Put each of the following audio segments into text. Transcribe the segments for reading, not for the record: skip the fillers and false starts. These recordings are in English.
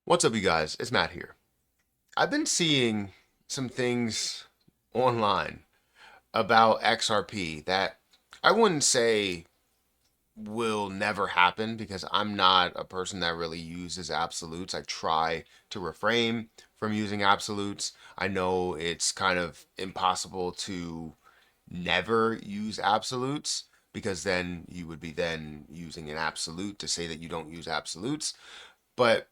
What's up, you guys? It's Matt here. I've been seeing some things online about XRP that I wouldn't say will never happen because I'm not a person that really uses absolutes. I try to refrain from using absolutes. I know it's kind of impossible to never use absolutes because then you would be then using an absolute to say that you don't use absolutes. But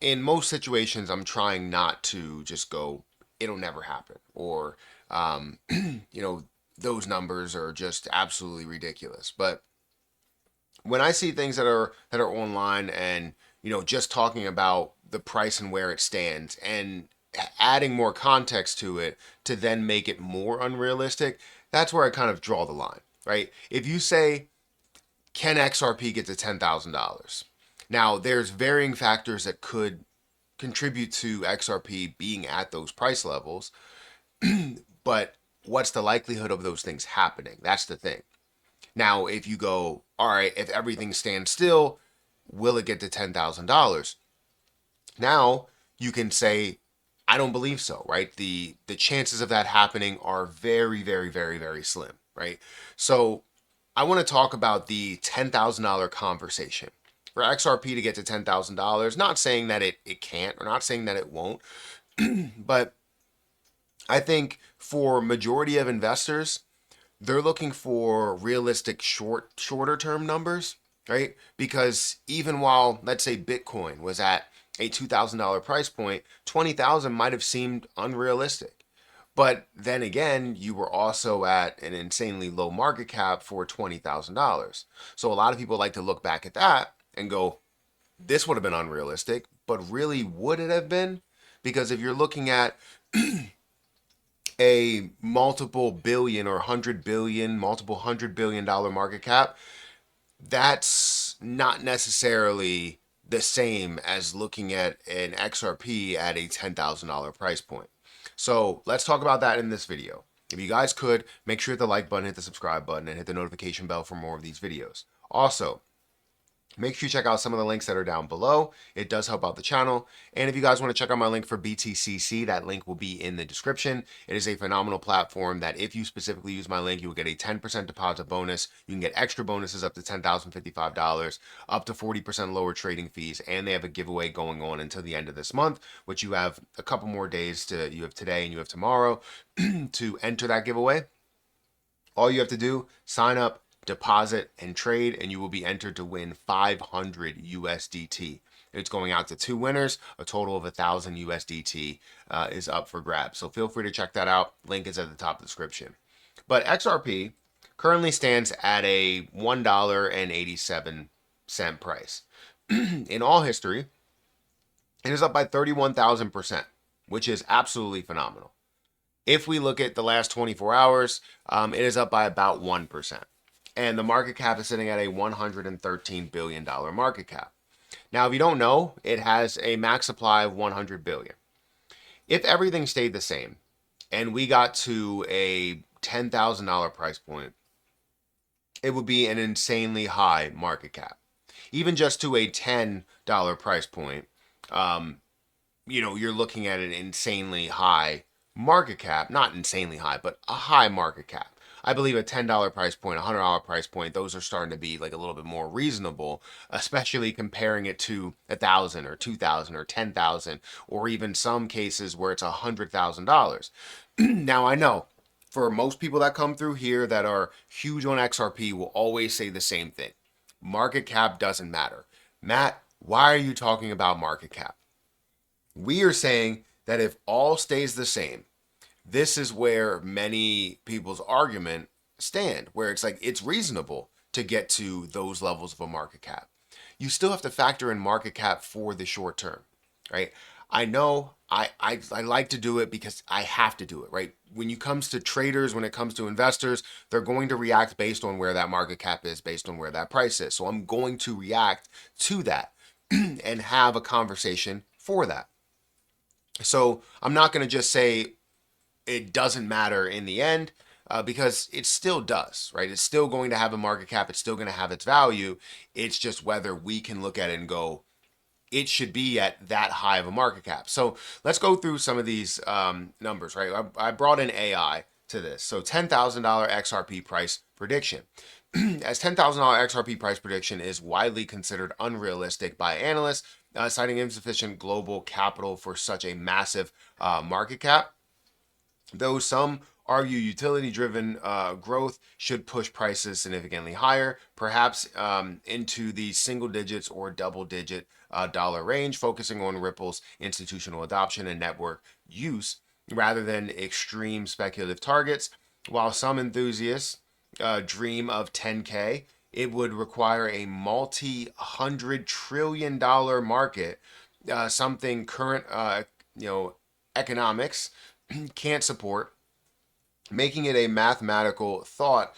in most situations, I'm trying not to just go, it'll never happen, or, you know, those numbers are just absolutely ridiculous. But when I see things that are online and just talking about the price and where it stands and adding more context to it to then make it more unrealistic, that's where I kind of draw the line, right? If you say, can XRP get to $10,000? Now, there's varying factors that could contribute to XRP being at those price levels, but what's the likelihood of those things happening? That's the thing. Now, if you go, all right, if everything stands still, will it get to $10,000? Now you can say, I don't believe so, right? The chances of that happening are very, very, very, very slim, right? So I want to talk about the $10,000 conversation. For XRP to get to $10,000, not saying that it can't or not saying that it won't, but I think for majority of investors, they're looking for realistic shorter term numbers, right? Because even while let's say Bitcoin was at a $2,000 price point, 20,000 might have seemed unrealistic. But then again, you were also at an insanely low market cap for $20,000. So a lot of people like to look back at that and go, this would have been unrealistic, but really would it have been? Because if you're looking at a multiple billion or 100 billion, multiple $100 billion market cap, that's not necessarily the same as looking at an XRP at a $10,000 price point. So let's talk about that in this video. If you guys could, make sure to hit the like button, hit the subscribe button, and hit the notification bell for more of these videos. Also, make sure you check out some of the links that are down below. It does help out the channel. And if you guys want to check out my link for BTCC, that link will be in the description. It is a phenomenal platform that if you specifically use my link, you will get a 10% deposit bonus. You can get extra bonuses up to $10,055, up to 40% lower trading fees, and they have a giveaway going on until the end of this month, which you have a couple more days to, you have today and you have tomorrow to enter that giveaway. All you have to do, sign up, deposit, and trade, and you will be entered to win 500 USDT. It's going out to two winners. A total of 1,000 USDT is up for grabs. So feel free to check that out. Link is at the top of the description. But XRP currently stands at a $1.87 price. In all history, it is up by 31,000%, which is absolutely phenomenal. If we look at the last 24 hours, it is up by about 1%. And the market cap is sitting at a $113 billion market cap. Now, if you don't know, it has a max supply of 100 billion. If everything stayed the same and we got to a $10,000 price point, it would be an insanely high market cap. Even just to a $10 price point, you're looking at an insanely high market cap, not insanely high, but a high market cap. I believe a $10 price point, a $100 price point, those are starting to be like a little bit more reasonable, especially comparing it to 1,000 or 2,000 or 10,000, or even some cases where it's $100,000. Now I know for most people that come through here that are huge on XRP will always say the same thing. Market cap doesn't matter. Matt, why are you talking about market cap? We are saying that if all stays the same, this is where many people's argument stand, where it's like it's reasonable to get to those levels of a market cap. You still have to factor in market cap for the short term, right? I know I like to do it because I have to do it, right? When it comes to traders, when it comes to investors, they're going to react based on where that market cap is, based on where that price is. So I'm going to react to that and have a conversation for that. So I'm not going to just say it doesn't matter in the end because it still does, right? It's still going to have a market cap. It's still going to have its value. It's just whether we can look at it and go, it should be at that high of a market cap. So let's go through some of these numbers, right? I brought in AI to this. So $10,000 XRP price prediction. As $10,000 XRP price prediction is widely considered unrealistic by analysts, citing insufficient global capital for such a massive market cap. Though some argue utility-driven growth should push prices significantly higher, perhaps into the single digits or double-digit dollar range, focusing on Ripple's institutional adoption and network use rather than extreme speculative targets. While some enthusiasts dream of 10K, it would require a multi-hundred trillion dollar market, something current economics can't support, making it a mathematical thought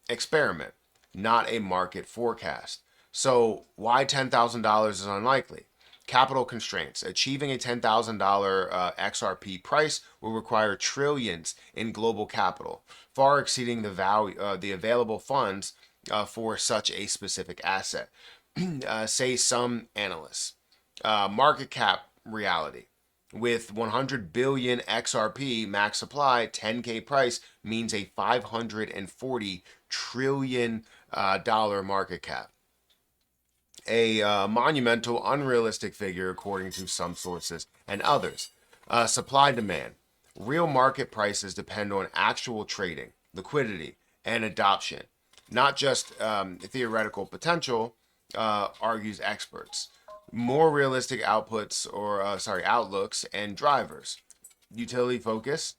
experiment, not a market forecast. So why $10,000 is unlikely? Capital constraints. Achieving a $10,000 XRP price will require trillions in global capital, far exceeding the value, the available funds for such a specific asset. Say some analysts. Market cap reality. With 100 billion XRP max supply, 10K price means a $540 trillion dollar market cap. A monumental, unrealistic figure, according to some sources and others. Supply demand. Real market prices depend on actual trading, liquidity, and adoption, not just theoretical potential, argues experts. More realistic outlooks and drivers. Utility focus.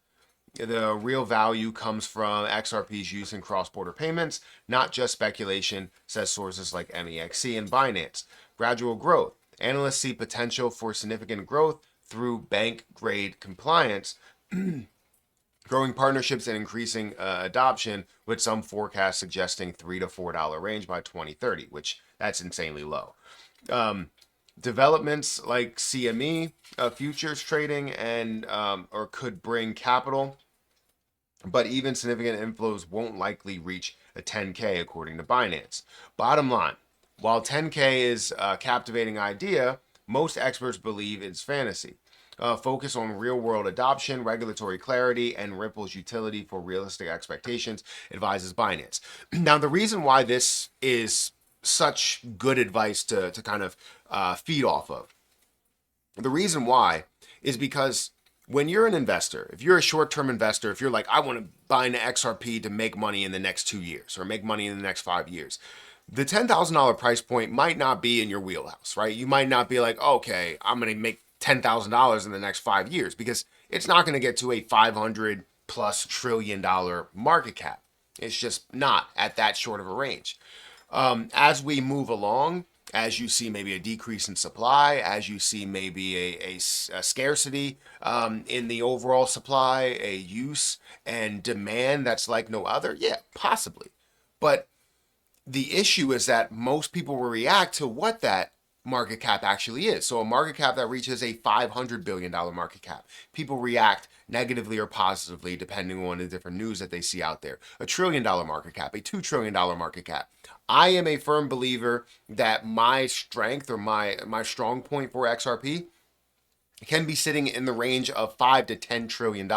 The real value comes from XRP's use in cross-border payments, not just speculation, says sources like MEXC and Binance. Gradual growth. Analysts see potential for significant growth through bank-grade compliance, growing partnerships and increasing adoption, with some forecasts suggesting $3 to $4 range by 2030, which that's insanely low. Developments like CME, futures trading, and or could bring capital, but even significant inflows won't likely reach a 10K according to Binance. Bottom line, while 10K is a captivating idea, most experts believe it's fantasy. Focus on real-world adoption, regulatory clarity, and Ripple's utility for realistic expectations, advises Binance. Now, the reason why this is such good advice to kind of feed off of, the reason why is because when you're an investor, if you're a short-term investor, if you're like, I want to buy an XRP to make money in the next 2 years or make money in the next 5 years, the $10,000 price point might not be in your wheelhouse, right? You might not be like, okay, I'm going to make $10,000 in the next 5 years, because it's not going to get to a $500+ trillion market cap. It's just not at that short of a range. As we move along, as you see maybe a decrease in supply, as you see maybe a scarcity in the overall supply, a use and demand that's like no other, yeah, possibly. But the issue is that most people will react to what that market cap actually is. So a market cap that reaches a $500 billion market cap, people react negatively or positively depending on the different news that they see out there. A $1 trillion market cap, a $2 trillion market cap. I am a firm believer that my strength or my strong point for XRP can be sitting in the range of $5 to $10 trillion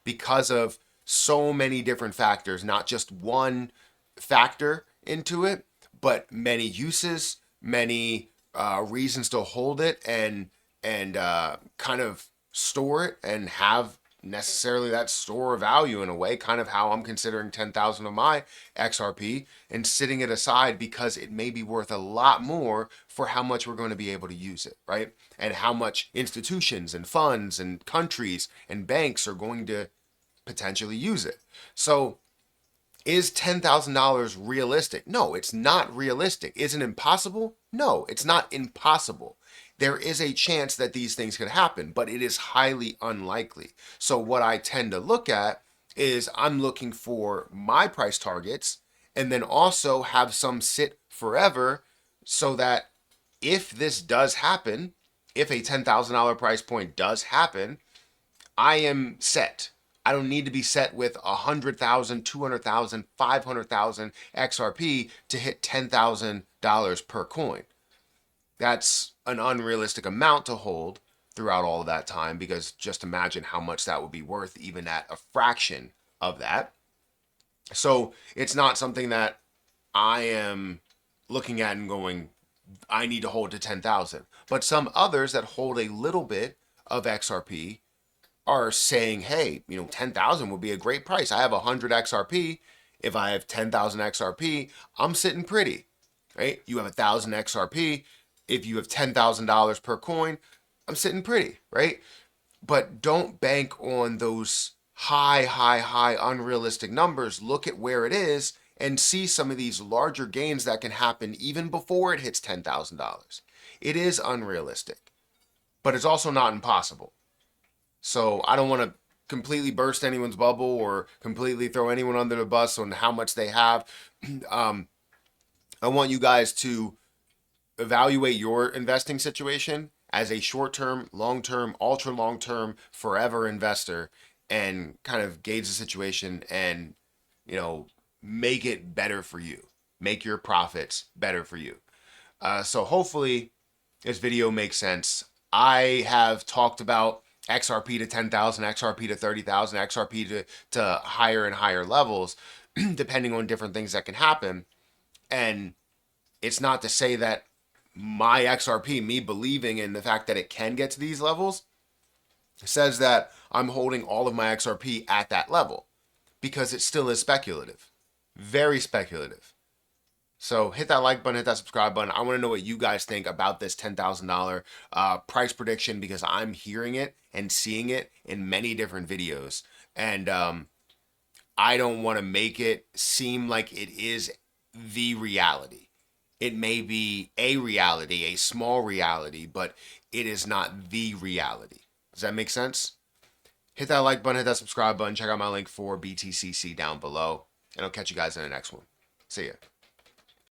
because of so many different factors, not just one factor into it, but many uses, many reasons to hold it and kind of store it and have necessarily that store of value in a way, kind of how I'm considering 10,000 of my XRP and sitting it aside because it may be worth a lot more for how much we're going to be able to use it, right? And how much institutions and funds and countries and banks are going to potentially use it. So is $10,000 realistic? No, it's not realistic. Is it impossible? No, it's not impossible. There is a chance that these things could happen, but it is highly unlikely. So what I tend to look at is I'm looking for my price targets and then also have some sit forever so that if this does happen, if a $10,000 price point does happen, I am set. I don't need to be set with 100,000, 200,000, 500,000 XRP to hit $10,000 per coin. That's an unrealistic amount to hold throughout all of that time, because just imagine how much that would be worth even at a fraction of that. So it's not something that I am looking at and going, I need to hold to 10,000. But some others that hold a little bit of XRP are saying, hey, 10,000 would be a great price. I have 100 XRP. If I have 10,000 XRP, I'm sitting pretty, right? You have 1,000 XRP. If you have $10,000 per coin, I'm sitting pretty, right? But don't bank on those high unrealistic numbers. Look at where it is and see some of these larger gains that can happen even before it hits $10,000. It is unrealistic, but it's also not impossible. So I don't want to completely burst anyone's bubble or completely throw anyone under the bus on how much they have. I want you guys to evaluate your investing situation as a short-term, long-term, ultra long-term, forever investor, and kind of gauge the situation and, make it better for you. Make your profits better for you. So hopefully this video makes sense. I have talked about XRP to 10,000, XRP to 30,000, XRP to higher and higher levels, depending on different things that can happen. And it's not to say that my XRP, me believing in the fact that it can get to these levels, says that I'm holding all of my XRP at that level, because it still is speculative, very speculative. So hit that like button, hit that subscribe button. I want to know what you guys think about this $10,000 price prediction, because I'm hearing it and seeing it in many different videos. And I don't want to make it seem like it is the reality. It may be a reality, a small reality, but it is not the reality. Does that make sense? Hit that like button, hit that subscribe button. Check out my link for BTCC down below. And I'll catch you guys in the next one. See ya.